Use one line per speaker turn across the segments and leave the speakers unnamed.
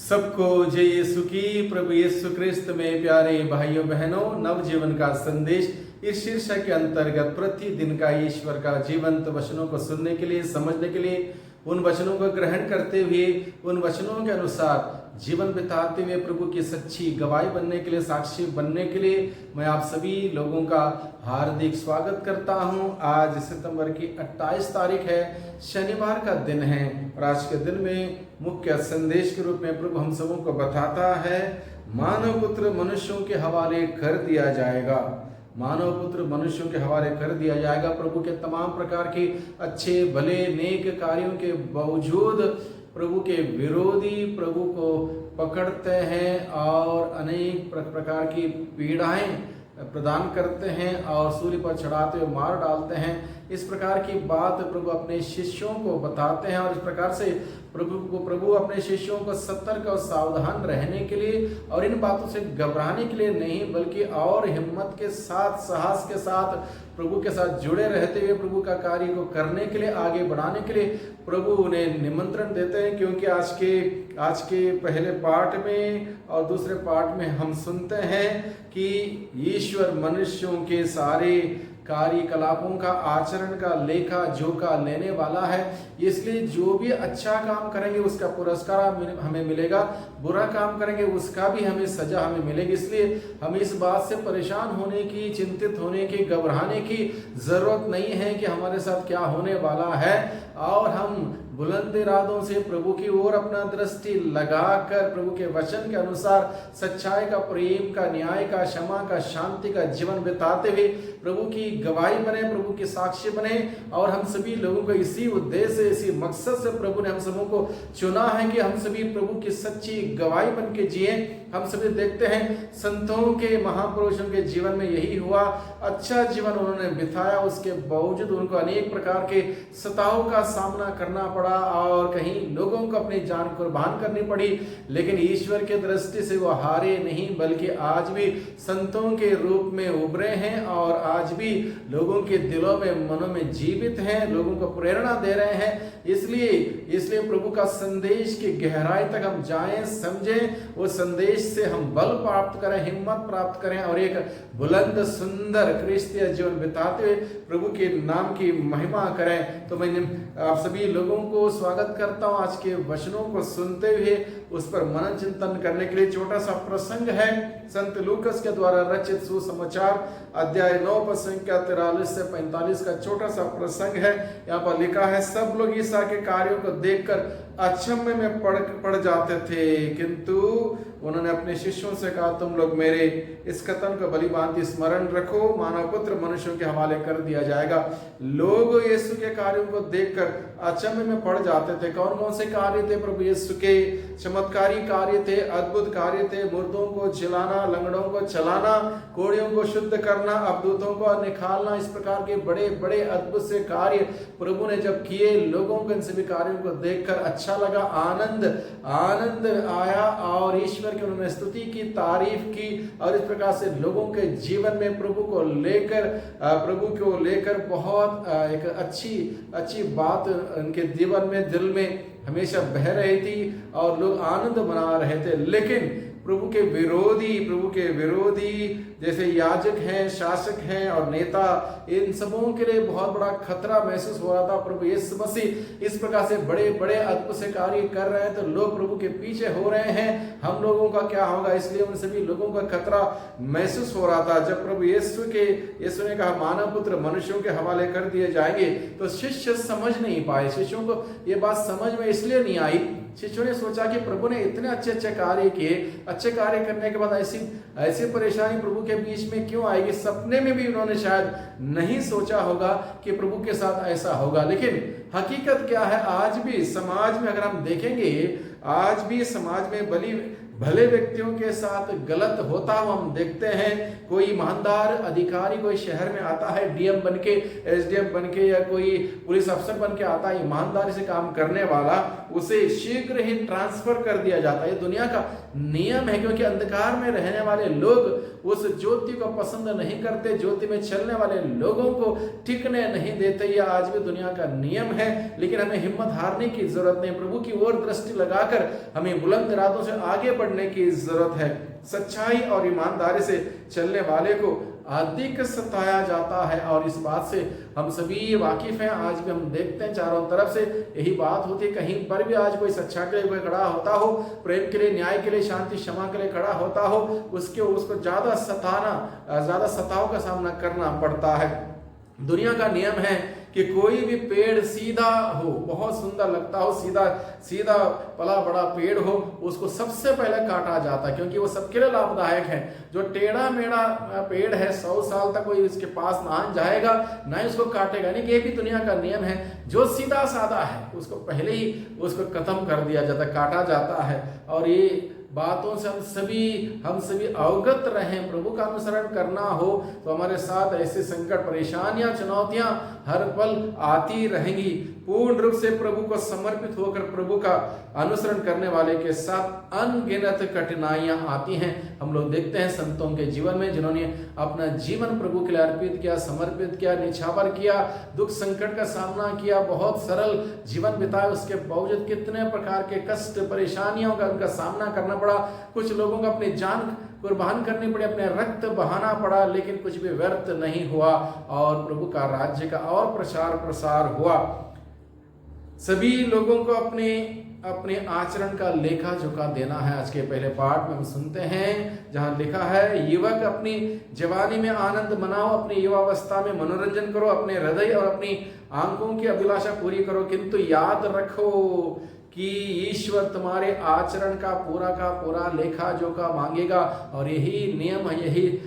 सबको जय यीशु की। प्रभु यीशु क्रिस्त में प्यारे भाइयों बहनों, नवजीवन का संदेश इस शीर्षक के अंतर्गत प्रतिदिन का ईश्वर का जीवंत वचनों को सुनने के लिए, समझने के लिए, उन वचनों को ग्रहण करते हुए उन वचनों के अनुसार जीवन बिताते हुए प्रभु की सच्ची गवाही बनने के लिए, साक्षी बनने के लिए मैं आप सभी लोगों का हार्दिक स्वागत करता हूं। आज सितंबर की 28 तारीख है, शनिवार का दिन है और आज के दिन में मुख्य संदेश के रूप में प्रभु हम सबों को बताता है, मानव पुत्र मनुष्यों के हवाले कर दिया जाएगा। मानव पुत्र मनुष्यों के हवाले कर दिया जाएगा। प्रभु के तमाम प्रकार के अच्छे भले नेक कार्यों के बावजूद प्रभु के विरोधी प्रभु को पकड़ते हैं और अनेक प्रकार की पीड़ाएं प्रदान करते हैं और सूली पर चढ़ाते हुए मार डालते हैं। इस प्रकार की बात प्रभु अपने शिष्यों को बताते हैं और इस प्रकार से प्रभु अपने शिष्यों को सतर्क और सावधान रहने के लिए और इन बातों से घबराने के लिए नहीं, बल्कि और हिम्मत के साथ, साहस के साथ प्रभु के साथ जुड़े रहते हुए प्रभु का कार्य को करने के लिए, आगे बढ़ाने के लिए प्रभु उन्हें निमंत्रण देते हैं। क्योंकि आज के पहले पाठ में और दूसरे पाठ में हम सुनते हैं कि ईश्वर मनुष्यों के सारे कार्यकलापों का, आचरण का लेखा जोखा लेने वाला है। इसलिए जो भी अच्छा काम करेंगे उसका पुरस्कार हमें मिलेगा, बुरा काम करेंगे उसका भी हमें सजा हमें मिलेगी। इसलिए हमें इस बात से परेशान होने की, चिंतित होने की, घबराने की जरूरत नहीं है कि हमारे साथ क्या होने वाला है, और हम बुलंद इरादों से प्रभु की ओर अपना दृष्टि लगाकर प्रभु के वचन के अनुसार सच्चाई का, प्रेम का, न्याय का, क्षमा का, शांति का जीवन बिताते हुए प्रभु की गवाही बने, प्रभु के साक्षी बने। और हम सभी लोगों को इसी उद्देश्य, इसी मकसद से प्रभु ने हम सबों को चुना है कि हम सभी प्रभु की सच्ची गवाही बन के जिए। हम सभी देखते हैं संतों के, महापुरुषों के जीवन में यही हुआ। अच्छा जीवन उन्होंने बिताया, उसके बावजूद उनको अनेक प्रकार के सताव का सामना करना पड़ा और कहीं लोगों को अपनी जान कुर्बान करनी पड़ी, लेकिन ईश्वर के दृष्टि से वो हारे नहीं, बल्कि आज भी संतों के रूप में उभरे हैं और आज भी लोगों के दिलों में, मनों में जीवित हैं, लोगों को प्रेरणा दे रहे हैं। इसलिए प्रभु का संदेश की गहराई तक हम जाएं, समझें, वो संदेश से हम बल प्राप्त करें, हिम्मत प्राप्त करें और एक बुलंद सुंदर क्रिस्तीय जीवन बिताते हुए प्रभु के नाम की महिमा करें। तो मैं आप सभी लोगों को स्वागत करता हूं। आज के वचनों को सुनते हुए उस पर मनन चिंतन करने के लिए छोटा सा प्रसंग है। संत लूकस के द्वारा रचित सुसमाचार अध्याय 9 पद संख्या 43 से 45 का छोटा सा प्रसंग है। यहाँ पर लिखा है, सब लोग ईसा के कार्यों को देखकर अचंभे में पड़ जाते थे, किंतु उन्होंने अपने शिष्यों से कहा, तुम लोग मेरे इस कथन को भली भांति स्मरण रखो, मानव पुत्र मनुष्यों के हवाले कर दिया जाएगा। लोग यीशु के कार्यों को देखकर अचंभे में पड़ जाते थे। कौन कौन से कार्य थे प्रभु यीशु के? चमत्कारी कार्य थे, अद्भुत कार्य थे। मुर्दों को जिलाना, लंगड़ों को चलाना, कोढ़ियों को शुद्ध करना, अवधूतों को निकालना, इस प्रकार के बड़े बड़े अद्भुत से कार्य प्रभु ने जब किए, लोगों को इन सभी कार्यों को देखकर अच्छा लगा, आनंद आया और ईश्वर की उन्होंने स्तुति की, तारीफ की और इस प्रकार से लोगों के जीवन में प्रभु को लेकर बहुत एक अच्छी बात उनके जीवन में, दिल में हमेशा बह रही थी और लोग आनंद मना रहे थे। लेकिन प्रभु के विरोधी जैसे याजक हैं, शासक हैं और नेता, इन सबों के लिए बहुत बड़ा खतरा महसूस हो रहा था। प्रभु यीशु मसीह इस प्रकार से बड़े बड़े अद्भुत से कार्य कर रहे हैं तो लोग प्रभु के पीछे हो रहे हैं, हम लोगों का क्या होगा? इसलिए उन सभी लोगों का खतरा महसूस हो रहा था। जब प्रभु यीशु ने कहा, मानव पुत्र मनुष्यों के हवाले कर दिए जाएंगे, तो शिष्य समझ नहीं पाए। शिष्यों को ये बात समझ में इसलिए नहीं आई, शिष्यों ने सोचा कि प्रभु ने इतने अच्छे कार्य किए, अच्छे कार्य करने के बाद ऐसी परेशानी प्रभु के बीच में क्यों आएगी? सपने में भी उन्होंने शायद नहीं सोचा होगा कि प्रभु के साथ ऐसा होगा। लेकिन हकीकत क्या है? आज भी समाज में अगर हम देखेंगे, आज भी समाज में भले व्यक्तियों के साथ गलत होता हुआ हम देखते हैं। कोई ईमानदार अधिकारी कोई शहर में आता है, डीएम बन के, एसडीएम बन के, या कोई पुलिस अफसर बन के आता है, ईमानदारी से काम करने वाला, उसे शीघ्र ही ट्रांसफर कर दिया जाता है। ये दुनिया का नियम है, क्योंकि अंधकार में रहने वाले लोग उस ज्योति को पसंद नहीं करते, ज्योति में चलने वाले लोगों को टिकने नहीं देते। यह आज भी दुनिया का नियम है, लेकिन हमें हिम्मत हारने की जरूरत नहीं। प्रभु की ओर दृष्टि लगाकर हमें बुलंद इरादों से आगे बढ़ने की जरूरत है। सच्चाई और ईमानदारी से चलने वाले को अधिक सताया जाता है, और इस बात से हम सभी वाकिफ हैं। आज भी हम देखते हैं चारों तरफ से यही बात होती है। कहीं पर भी आज कोई सच्चा के लिए कोई खड़ा होता हो, प्रेम के लिए, न्याय के लिए, शांति क्षमा के लिए खड़ा होता हो, उसको ज्यादा सताव का सामना करना पड़ता है। दुनिया का नियम है कि कोई भी पेड़ सीधा हो, बहुत सुंदर लगता हो, सीधा पला बड़ा पेड़ हो, उसको सबसे पहले काटा जाता है, क्योंकि वो सबके लिए लाभदायक है। जो टेढ़ा मेढ़ा पेड़ है, 100 साल तक कोई इसके पास ना जाएगा, ना ही उसको काटेगा। नहीं कि ये भी दुनिया का नियम है। जो सीधा साधा है उसको पहले ही उसको खत्म कर दिया जाता है, काटा जाता है। और ये बातों से हम सभी अवगत रहें। प्रभु का अनुसरण करना हो तो हमारे साथ ऐसे संकट, परेशानियां, चुनौतियां हर पल आती रहेंगी। पूर्ण रूप से प्रभु को समर्पित होकर प्रभु का अनुसरण करने वाले के साथ अनगिनत कठिनाइयां आती हैं। हम लोग देखते हैं संतों के जीवन में, जिन्होंने अपना जीवन प्रभु के लिए अर्पित किया, समर्पित किया, निछावर किया, दुख संकट का सामना किया, बहुत सरल जीवन बिताया, उसके बावजूद कितने प्रकार के कष्ट, परेशानियों का उनका सामना करना पड़ा। कुछ लोगों को अपनी जान कुर्बान करनी पड़ी, अपने रक्त बहाना पड़ा, लेकिन कुछ भी व्यर्थ नहीं हुआ, और प्रभु का राज्य का और प्रचार प्रसार हुआ। सभी लोगों को अपने आचरण का लेखा जोखा देना है। आज के पहले पाठ में हम सुनते हैं, जहां लिखा है, युवक अपनी जवानी में आनंद मनाओ, अपनी युवावस्था में मनोरंजन करो, अपने हृदय और अपनी आंखों की अभिलाषा पूरी करो, किंतु याद रखो कि ईश्वर तुम्हारे आचरण का पूरा लेखा जोखा मांगेगा। और यही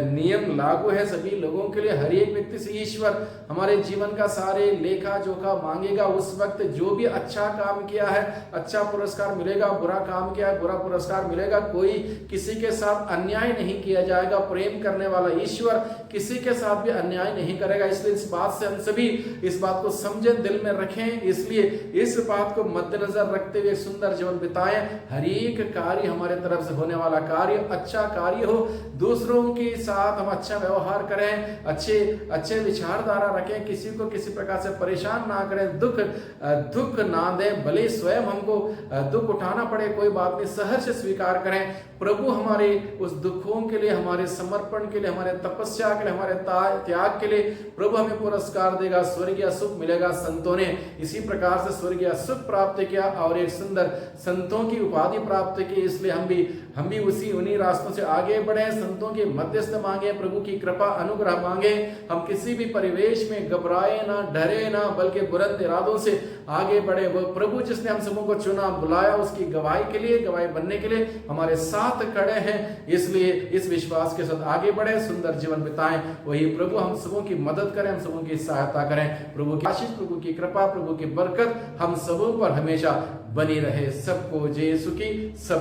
नियम लागू है सभी लोगों के लिए। हर एक व्यक्ति से ईश्वर हमारे जीवन का सारे लेखा जोखा मांगेगा। उस वक्त जो भी अच्छा काम किया है, अच्छा पुरस्कार मिलेगा, बुरा काम किया है, बुरा पुरस्कार मिलेगा। कोई किसी के साथ अन्याय नहीं किया जाएगा। प्रेम करने वाला ईश्वर किसी के साथ भी अन्याय नहीं करेगा। इसलिए इस बात से हम सभी इस बात को समझें, दिल में रखें। इसलिए इस बात को मद्देनजर रखते हुए सुंदर जीवन बिताएं। हर एक कार्य हमारे तरफ से होने वाला कार्य अच्छा कार्य हो, दूसरों के साथ हम अच्छा व्यवहार करें, अच्छे विचारधारा रखें, किसी को किसी प्रकार से परेशान ना करें, दुख ना दें। भले स्वयं हमको दुख उठाना पड़े, कोई बात नहीं, सहर्ष स्वीकार करें। प्रभु हमारे उस दुखों के लिए, हमारे समर्पण के लिए, हमारे तपस्या के लिए, हमारे त्याग के लिए प्रभु हमें पुरस्कार देगा, स्वर्गीय सुख मिलेगा। संतों ने इसी प्रकार से स्वर्गीय सुख प्राप्त किया और एक सुंदर संतों की उपाधि प्राप्त की। इसलिए हम भी उन्हीं रास्तों से आगे बढ़े, संतों की मध्यस्थ मांगे, प्रभु की कृपा अनुग्रह मांगे। हम किसी भी परिवेश में घबराए ना, डरे ना, बल्कि बुलंद इरादों से आगे बढ़े। वो प्रभु जिसने हम सबों को चुना, बुलाया, उसकी गवाही के लिए, गवाही बनने के लिए हमारे साथ खड़े हैं। इसलिए इस विश्वास के साथ आगे बढ़े, सुंदर जीवन बिताएं। वही प्रभु हम सबों की मदद करें, हम सबों की सहायता करें। प्रभु की आशीष, प्रभु की कृपा, प्रभु की बरकत हम सबों पर हमेशा बनी रहे। सबको जय यीशु की। सब